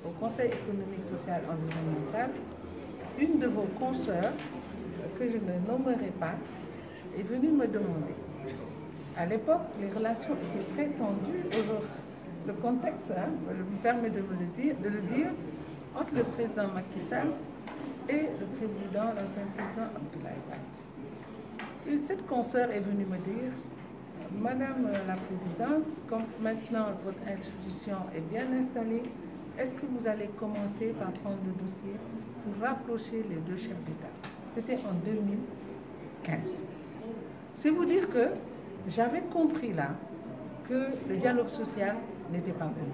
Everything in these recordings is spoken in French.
au Conseil économique, social et environnemental, une de vos consoeurs, que je ne nommerai pas, est venue me demander. À l'époque, les relations étaient très tendues. Le contexte me permet de le dire, entre le président Macky Sall et l'ancien président Abdoulaye Wade. Cette consoeur est venue me dire, Madame la Présidente, comme maintenant votre institution est bien installée, est-ce que vous allez commencer par prendre le dossier pour rapprocher les deux chefs d'État? C'était en 2015. C'est vous dire que j'avais compris là que le dialogue social n'était pas bon.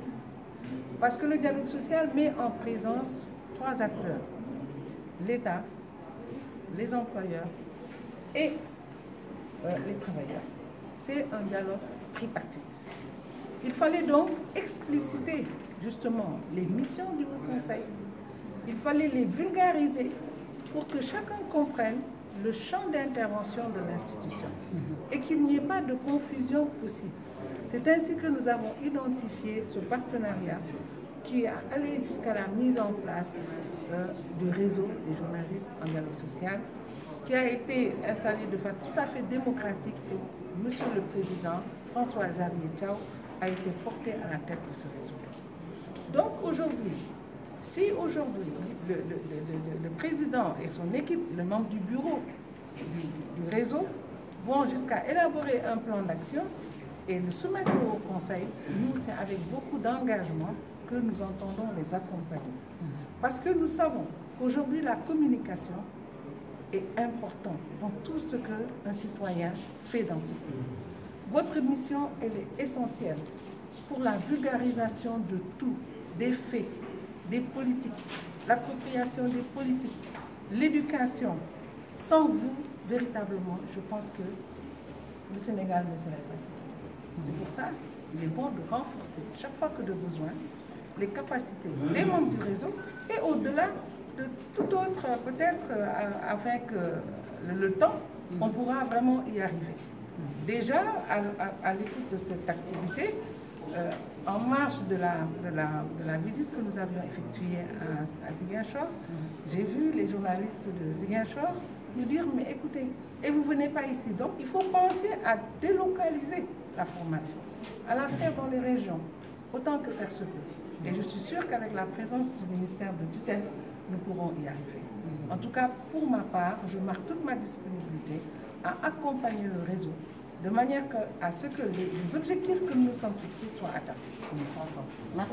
Parce que le dialogue social met en présence trois acteurs: l'État, les employeurs et les travailleurs. C'est un dialogue tripartite. Il fallait donc expliciter justement les missions du Haut Conseil. Il fallait les vulgariser pour que chacun comprenne le champ d'intervention de l'institution et qu'il n'y ait pas de confusion possible. C'est ainsi que nous avons identifié ce partenariat qui est allé jusqu'à la mise en place du réseau des journalistes en dialogue social, qui a été installé de façon tout à fait démocratique, et Monsieur le Président François-Xavier Thiaw a été porté à la tête de ce réseau. Donc aujourd'hui, si aujourd'hui le président et son équipe, le membre du bureau du réseau, vont jusqu'à élaborer un plan d'action et le soumettre au Conseil, nous, c'est avec beaucoup d'engagement que nous entendons les accompagner. Parce que nous savons qu'aujourd'hui, la communication est importante dans tout ce qu'un citoyen fait dans ce pays. Votre mission, elle est essentielle pour la vulgarisation de tout, des faits, des politiques, l'appropriation des politiques, l'éducation. Sans vous, véritablement, je pense que le Sénégal ne serait pas ça. C'est pour ça qu'il est bon de renforcer, chaque fois que de besoin, les capacités des membres du réseau et au-delà de tout autre, peut-être avec le temps, on pourra vraiment y arriver. Déjà, à l'écoute de cette activité, en marge de la visite que nous avions effectuée à Ziguinchor, j'ai vu les journalistes de Ziguinchor nous dire, mais écoutez, et vous ne venez pas ici, donc il faut penser à délocaliser la formation, à la faire dans les régions, autant que faire se peut. Et je suis sûre qu'avec la présence du ministère de tutelle, nous pourrons y arriver. En tout cas, pour ma part, je marque toute ma disponibilité à accompagner le réseau de manière à ce que les objectifs que nous nous sommes fixés soient atteints. Merci.